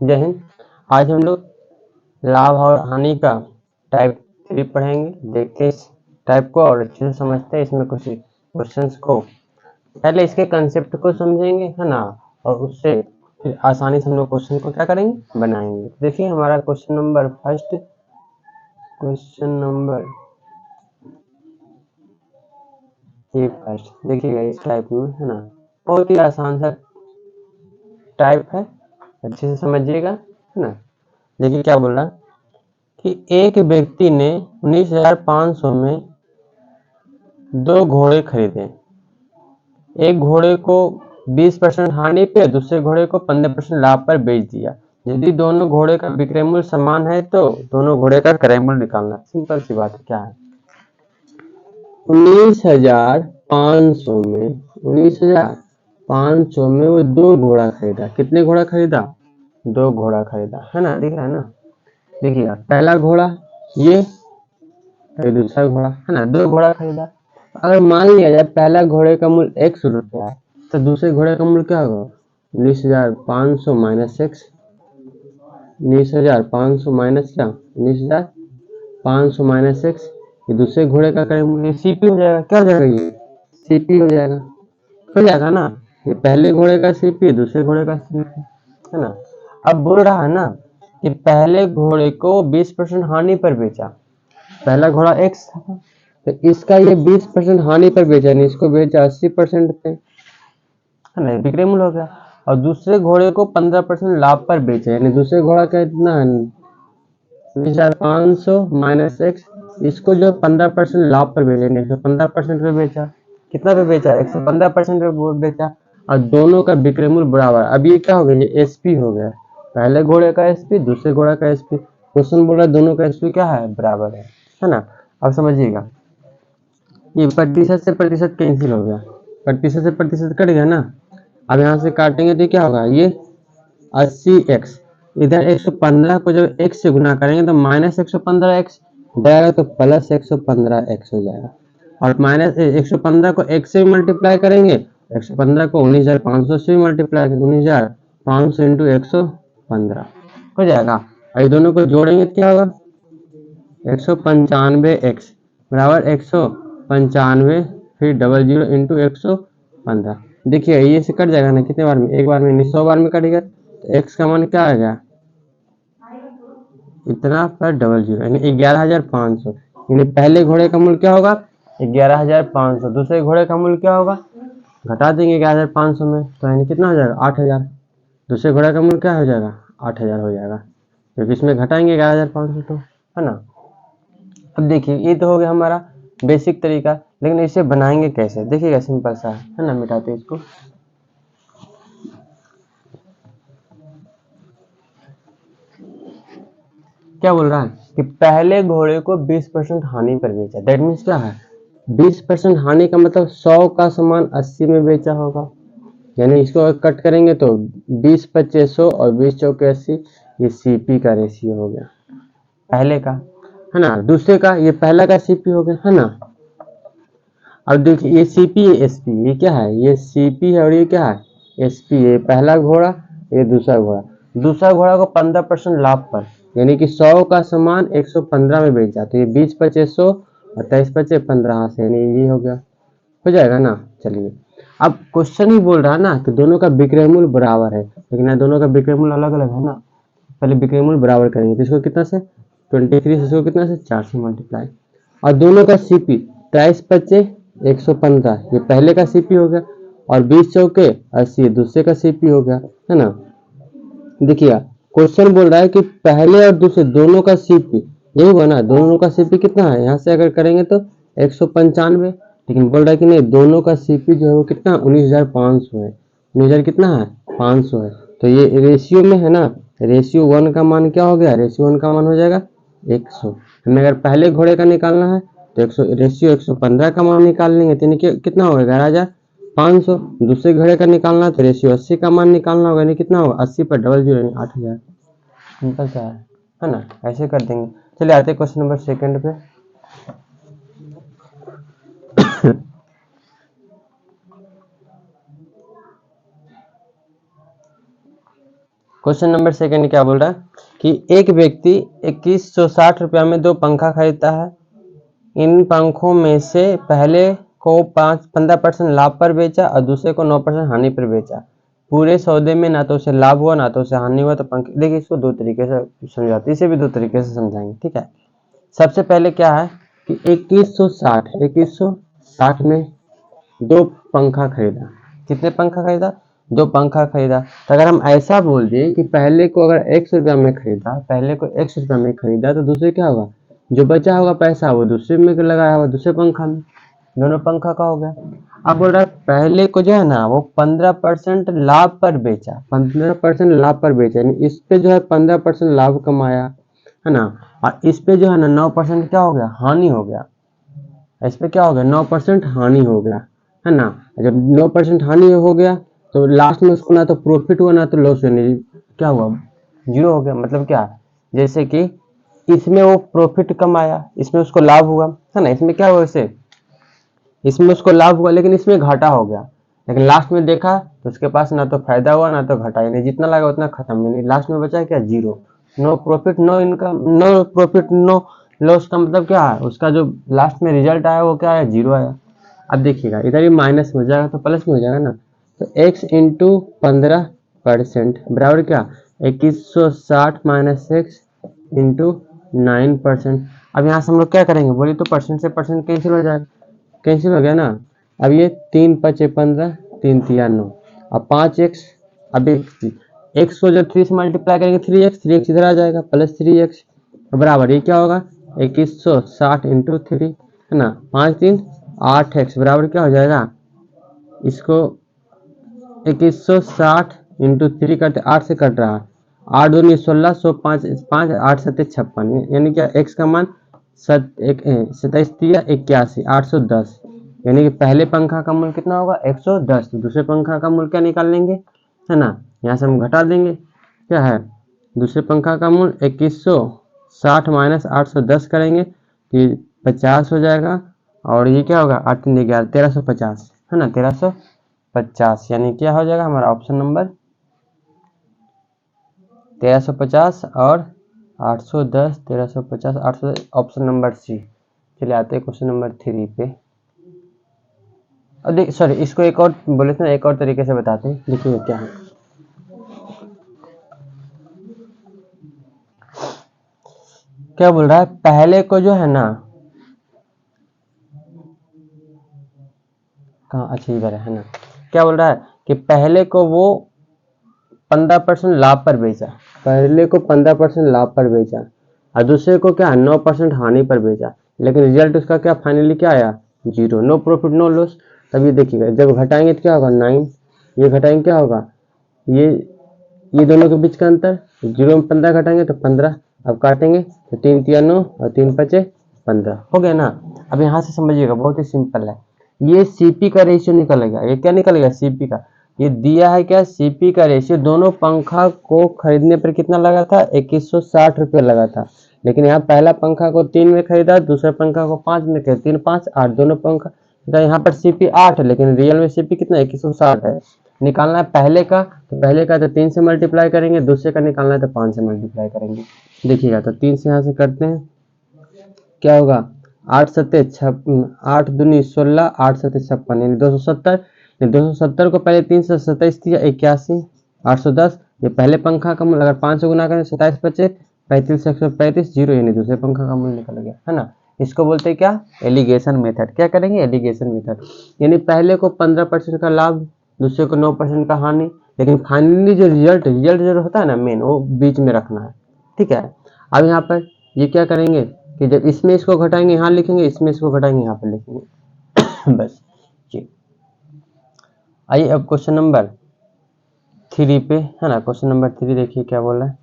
जय हिंद। आज हम लोग लाभ और हानि का टाइप 3 पढ़ेंगे। देखते हैं इस टाइप को और अच्छे से समझते हैं। इसमें कुछ क्वेश्चंस को पहले इसके कंसेप्ट को समझेंगे, है ना, और उससे फिर आसानी से हम लोग क्वेश्चन को क्या करेंगे, बनाएंगे। देखिए हमारा क्वेश्चन नंबर ये फर्स्ट देखिएगा इस टाइप में, है ना, बहुत ही आसान सा टाइप है, अच्छे से समझिएगा, है ना। देखिए क्या बोल रहा कि एक व्यक्ति ने 19,500 में 2 घोड़े खरीदे। एक घोड़े को 20% हानि पे, दूसरे घोड़े को 15% लाभ पर बेच दिया। यदि दोनों घोड़े का विक्रय मूल्य समान है तो दोनों घोड़े का क्रय मूल्य निकालना। सिंपल सी बात है, क्या है, 19,500 में वो 2 घोड़ा खरीदा। कितने घोड़ा खरीदा? 2 घोड़ा खरीदा, है ना, दिख रहा है ना। देखिए पहला घोड़ा ये, दूसरा घोड़ा, है ना, 2 घोड़ा खरीदा। अगर मान लिया जाए पहला घोड़े का मूल्य 100 रुपया है तो दूसरे घोड़े का मूल्य क्या होगा? 19,500 माइनस एक्स। 19,500 माइनस क्या? 19,500 माइनस एक्स। ये दूसरे घोड़े का क्रय मूल्य सीपी हो जाएगा। क्या हो जाएगा? ये सीपी हो जाएगा ना। ये पहले घोड़े का सीपी, दूसरे घोड़े का सीपी, है ना। अब बोल रहा है ना कि पहले घोड़े को 20% हानि पर बेचा। पहला घोड़ा एक्स था तो इसका ये 20% हानि पर बेचा, नहीं इसको बेचा 80% पे, है ना, विक्रय मूल्य हो गया। और दूसरे घोड़े को 15% लाभ पर बेचा, यानी दूसरे घोड़ा का इतना 19,500 माइनस एक्स, इसको जो 15% लाभ पर बेचा, 115% पे बेचा। कितना पे बेचा? 115% पे बेचा। और दोनों का विक्रय मूल्य बराबर। अब ये क्या हो गया? ये एसपी हो गया। पहले घोड़े का एसपी, दूसरे घोड़ा का एसपी। क्वेश्चन बोल रहा है दोनों का एसपी क्या है? बराबर है ना। अब समझिएगा, ये प्रतिशत से प्रतिशत कैंसिल हो गया, प्रतिशत से प्रतिशत कट गया ना। अब यहाँ से काटेंगे तो क्या होगा? ये 80x, इधर 115 को जब x से गुना करेंगे तो माइनस 115x जाएगा तो प्लस 115x हो जाएगा। और माइनस 115 को x से मल्टीप्लाई करेंगे, 115 को 19,500 से मल्टीप्लाई करेंगे, 19,500 इंटू 115 हो जाएगा। और ये दोनों को जोड़ेंगे तो क्या होगा? 195x बराबर 195, फिर 00 इंटू 115। देखिए ये से कट जाएगा ना, कितने बार में? एक बार में, 100 बार में कटेगा। तो x का मान क्या आ गया? इतना पर 00 यानी 11,500। यानी पहले घोड़े का मूल्य क्या होगा? 11,500। दूसरे घोड़े का मूल्य क्या होगा? घटा देंगे 11,500 में तो यानी कितना हो जाएगा? 8,000। दूसरे घोड़े का मूल्य क्या हो जाएगा? 8,000 हो जाएगा, क्योंकि इसमें घटाएंगे 11,500 तो, है ना। अब देखिए ये तो हो गया हमारा बेसिक तरीका, लेकिन इसे बनाएंगे कैसे? देखिएगा सिंपल सा है ना। मिटाते इसको। क्या बोल रहा है कि पहले घोड़े को 20% हानि पर बेचा। दैट मीन्स क्या है? 20% हानि का मतलब 100 का सामान 80 में बेचा होगा। यानी इसको कट करेंगे तो 20/25 और 20×4=80, ये सीपी का रेशियो हो गया पहले का, है ना। दूसरे का, ये पहला का सीपी हो गया, है ना। अब देखिए ये सीपी, ये एसपी, ये क्या है? ये सीपी है और ये क्या है? एसपी। ये पहला घोड़ा, ये दूसरा घोड़ा। दूसरा घोड़ा को 15% लाभ पर, यानी कि 100 का सामान 115 में बेचा, तो ये 20/25 और 23/15 से, यानी ये हो गया, हो जाएगा ना। चलिए अब क्वेश्चन ही बोल रहा है ना कि दोनों का विक्रय मूल्य बराबर है, लेकिन यहाँ दोनों का विक्रय मूल्य अलग अलग है ना। पहले विक्रय मूल्य बराबर करेंगे तो इसको कितना से 23 से, इसको कितना से 4 से मल्टीप्लाई। और दोनों का सीपी 23/25 115, ये पहले का सीपी हो गया। और 20×4=80 दूसरे का सीपी हो गया, है ना। देखिए क्वेश्चन बोल रहा है कि पहले और दूसरे दोनों का सीपी, यही हुआ ना। दोनों का सीपी कितना है? यहाँ से अगर करेंगे तो 195, लेकिन बोल रहा है कि नहीं, दोनों का सीपी जो है वो कितना? 19,500 है। 19,000 कितना है? 500 है। तो ये रेशियो में है ना, रेशियो 1 का मान क्या हो गया? रेशियो 1 का मान हो जाएगा 100। हमें अगर पहले घोड़े का निकालना है तो 100, रेशियो 115 का मान निकाल लेंगे तो कितना होगा? 11,500। दूसरे घोड़े का निकालना है तो रेशियो 80 का मान निकालना होगा, यानी कितना होगा? 80 पर 00 8,000। सिंपल सा है ना। ऐसे कर देंगे। चलिए आते क्वेश्चन नंबर सेकंड पे। क्वेश्चन नंबर सेकंड क्या बोल रहा है कि एक व्यक्ति 2160 रुपया में 2 पंखा खरीदता है। इन पंखों में से पहले को 15% लाभ पर बेचा और दूसरे को 9% हानि पर बेचा। पूरे सौदे में ना तो उसे लाभ हुआ ना तो उसे हानि हुआ। तो पंखे, देखिए इसको दो तरीके से समझाते, इसे भी दो तरीके से समझाएंगे, ठीक है। सबसे पहले क्या है कि 2160 में 2 पंखा खरीदा। कितने पंखा खरीदा? 2 पंखा खरीदा। तो अगर हम ऐसा बोल दें कि पहले को अगर 100 रुपया में खरीदा, तो दूसरे क्या होगा, जो बचा होगा पैसा वो दूसरे में लगाया होगा, दूसरे पंखा में, दोनों पंखा का हो गया। अब बोल रहा है पहले को जो है ना वो 15% लाभ पर बेचा, 15% लाभ पर बेचा, यानी इस पे जो है 15% लाभ कमाया, है ना, और इस पे जो है ना 9% क्या हो गया, हानि हो गया। इस पे क्या हो गया, 9% हानि हो गया, है ना। जब 9% हानि हो गया तो लास्ट में उसको ना तो प्रॉफिट हुआ ना तो लॉस हुआ, नहीं क्या हुआ, जीरो हो गया। मतलब क्या, जैसे कि इसमें वो प्रॉफिट कमाया, इसमें उसको लाभ हुआ, है ना, इसमें क्या हुआ, इसे इसमें उसको लाभ हुआ लेकिन इसमें घाटा हो गया। लेकिन लास्ट में देखा तो उसके पास ना तो फायदा हुआ ना तो घाटा, यानी जितना लगा उतना खत्म, यानी लास्ट में बचा क्या, zero. No profit no income, no profit no loss का मतलब क्या है, उसका जो लास्ट में रिजल्ट आया वो क्या आया, जीरो आया। अब देखिएगा इधर भी माइनस में हो जाएगा तो प्लस में हो जाएगा ना। तो x इंटू 15% बराबर क्या, 2160 माइनस एक्स इंटू 9%। अब यहाँ से हम लोग क्या करेंगे, बोलिए तो परसेंट से परसेंट कैंसिल हो जाएगा, कैंसिल हो गया ना। अब ये 3 पचे 15, 3 तिया 9 और 5x। अब x को जब 3 से मल्टीप्लाई करेंगे 3x इधर आ जाएगा प्लस 3x बराबर ये क्या होगा, 2160 इंटू 3, है ना, 5 3 8x बराबर क्या हो जाएगा, इसको 2160 इंटू 3 करते 8 से कट रहा है, 8 दूनी 16, 5 8 7 56, यानी क्या x का मान 27 तिया 81, 810, यानी कि पहले पंखा का मूल्य कितना होगा, 110। तो दूसरे पंखा का मूल्य क्या निकाल लेंगे, है ना, यहाँ से हम घटा देंगे, क्या है, दूसरे पंखा का मूल्य 2160 माइनस 810 करेंगे तो ये 50 हो जाएगा, और ये क्या होगा, 8 3 11 1350, है ना, 1350, यानी क्या हो जाएगा हमारा ऑप्शन नंबर 1350 और 810, 1350 810, ऑप्शन नंबर सी। चलिए आते हैं क्वेश्चन नंबर 3 पे। अब देख, सॉरी, इसको एक और बोले थे ना, एक और तरीके से बताते हैं, देखिए क्या है। क्या बोल रहा है, पहले को जो है ना, कहाँ, अच्छा इधर है ना। क्या बोल रहा है कि पहले को वो 15% लाभ पर बेचा, पहले को 15% लाभ पर बेचा और दूसरे को क्या 9% हानि पर बेचा, लेकिन रिजल्ट उसका क्या फाइनली क्या आया, zero, no profit no loss. तब ये देखिएगा जब घटाएंगे तो क्या होगा, 9, ये घटाएंगे क्या होगा, ये दोनों के बीच का अंतर, 0 में 15 घटाएंगे तो 15, अब काटेंगे तो 3 तिया 9 और 3 पचे 15 हो गया ना। अब यहाँ से समझिएगा बहुत ही सिंपल है, ये सीपी का रेशियो निकलेगा, ये क्या निकलेगा, सीपी का, ये दिया है क्या, सीपी का रेशियो। दोनों पंखा को खरीदने पर कितना लगा था, 2160 रुपये लगा था, लेकिन यहाँ पहला पंखा को 3 में खरीदा, दूसरे पंखा को 5 में खरीदा, 3 5 8, दोनों पंखा, यहाँ पर सीपी 8 है लेकिन रियल में सीपी कितना 2160 है। निकालना है पहले का, तो पहले का तो 3 से मल्टीप्लाई करेंगे, दूसरे का निकालना है तो 5 से मल्टीप्लाई करेंगे। देखिएगा तो 3 से यहाँ से करते हैं, क्या होगा, 8 सत्ते 8 दूनी 16, 8 सत्ते 56, यानी 270। 270 को पहले 3 से 27 दिया 81, 810। ये पहले पंखा का मूल्य, अगर 5 से गुना करें 27 बचे 35 135 जीरो, यानी दूसरे पंखा का मूल्य निकल गया, है ना। इसको बोलते हैं क्या, एलिगेशन मेथड। क्या करेंगे, एलिगेशन मेथड, यानी पहले को 15% का लाभ, दूसरे को 9% का हानि, लेकिन फाइनली जो रिजल्ट जो होता है ना मेन, वो बीच में रखना है, ठीक है। अब यहाँ पर ये क्या करेंगे कि जब इसमें इसको घटाएंगे यहाँ लिखेंगे, इसमें इसको घटाएंगे यहाँ पर लिखेंगे बस जी। आइए अब क्वेश्चन नंबर 3 पे, है ना, क्वेश्चन नंबर 3 देखिए क्या बोल रहा है।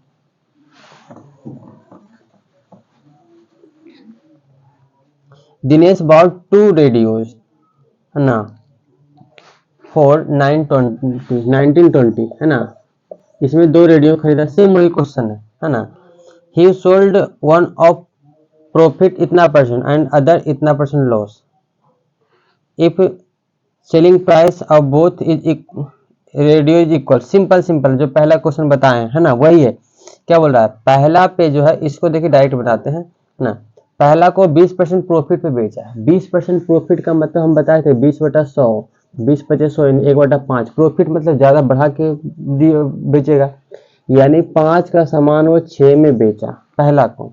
दिनेश बॉट 2 रेडियोज, है ना, फॉर 1920, है ना, इसमें 2 रेडियो खरीदा, सेम वही क्वेश्चन है ना। ही सोल्ड वन ऑफ प्रॉफिट इतना परसेंट एंड अदर इतना percent loss, if selling price of both is radio is equal, simple जो पहला क्वेश्चन बताए है ना वही है। क्या बोल रहा है, पहला पे जो है इसको देखिए डायरेक्ट बनाते हैं है ना। पहला को 20% प्रॉफिट पे बेचा है। 20% प्रॉफिट का मतलब हम बताए थे 20/100, 20/100 1/5। प्रॉफिट मतलब ज्यादा बढ़ा के बेचेगा, यानी 5 का सामान वो 6 में बेचा पहला को।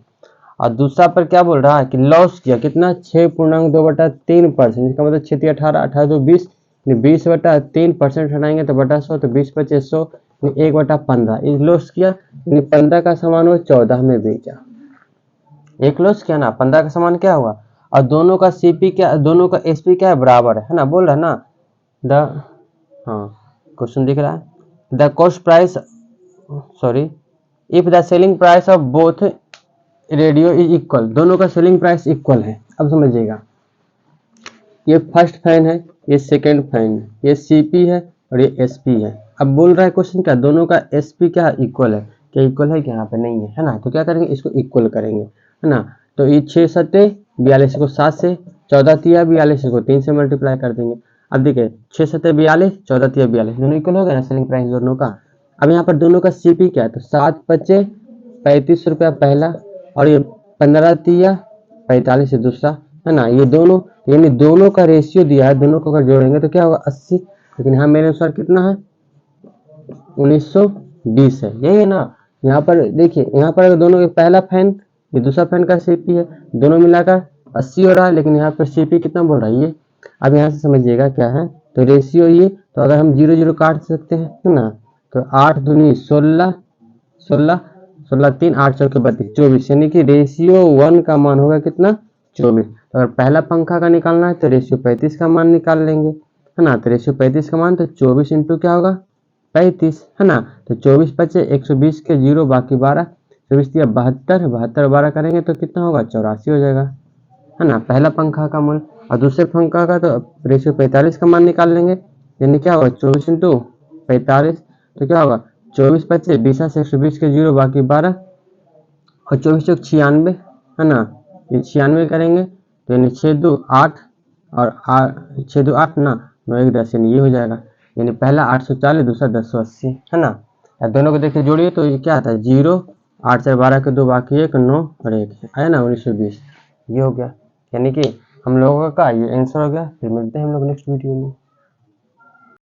और दूसरा पर क्या बोल रहा है कि लॉस किया कितना, 6.2/3%। इसका मतलब 6 18 18 तो 20, 20/3% हटाएंगे तो बटा 100, तो 20/100 1/15। एक लॉस किया, 15 का सामान वो 14 में बेचा। एक लॉस किया ना, 15 का सामान क्या हुआ, और दोनों का सीपी क्या, दोनों का एसपी क्या है, बराबर है ना। बोल रहा है ना द, हाँ क्वेश्चन दिख रहा है, the cost price, sorry, if the selling price of both radio is equal, दोनों का सेलिंग प्राइस इक्वल है। अब समझिएगा, ये फर्स्ट फैन है, ये सेकंड फैन है, ये सीपी है और ये एसपी है। अब बोल रहा है क्वेश्चन क्या, दोनों का एसपी क्या इक्वल है, क्या इक्वल है, क्या यहाँ पे नहीं है ना। तो क्या करेंगे, इसको इक्वल करेंगे है ना। तो ये 6 सत्ते 42 को 7 से, 14 तिया 42 को 3 से मल्टीप्लाई कर देंगे। अब देखिए 6 सत्ते 42, 14 तिया 42, दोनों इक्वल हो गया ना, सेलिंग प्राइस दोनों का। अब यहाँ पर दोनों का सीपी क्या है, तो 7 पच्चे 35 रुपया पहला, और ये 15 तिया 45 दूसरा है ना। ये दोनों, यानी दोनों का रेशियो दिया है, दोनों को अगर जोड़ेंगे तो क्या होगा 80, लेकिन यहाँ मेरे अनुसार कितना है 1920 है, यही है ना। यहाँ पर देखिए, यहाँ पर दोनों के पहला फैन ये दूसरा फैन का सीपी है, दोनों मिलाकर 80 हो रहा है, लेकिन यहाँ पर सीपी कितना बोल रहा है ये। अब यहाँ से समझिएगा क्या है, तो रेशियो ये, तो अगर हम 0 0 काट सकते हैं है ना, तो 8 दूनी 16, 16 16 3 8 4 32 24, यानी कि रेशियो 1 का मान होगा कितना 24। तो अगर पहला पंखा का निकालना है तो रेशियो 35 का मान निकाल लेंगे है ना। तो रेशियो 35 का मान, तो 24 इंटू क्या होगा 35 है ना। तो 24 बचे 120 के 0 बाकी 12, 24 दिया 72, 72 12 करेंगे तो कितना होगा 84 हो जाएगा है ना, पहला पंखा का मूल्य। और दूसरे पंखा का तो रेशियो 45 का मान निकाल लेंगे, यानी क्या होगा 24 इंटू 45, तो क्या होगा 24 बचे 20 से 120 के 0 बाकी 12, और 24 चौक 96 है ना। ये 96 करेंगे तो यानी 6 2 8 और 6 2 8 ना 9 1 10, यानी ये हो जाएगा। यानी पहला 840, दूसरा 1080 है ना। अब दोनों को देखिए जोड़िए तो ये क्या आता है 0 8 4 12 के 2 बाकी 1 9 और 1 आया ना 1920, ये हो गया। यानी कि हम लोगों का ये आंसर हो गया। फिर मिलते हैं हम लोग नेक्स्ट वीडियो में।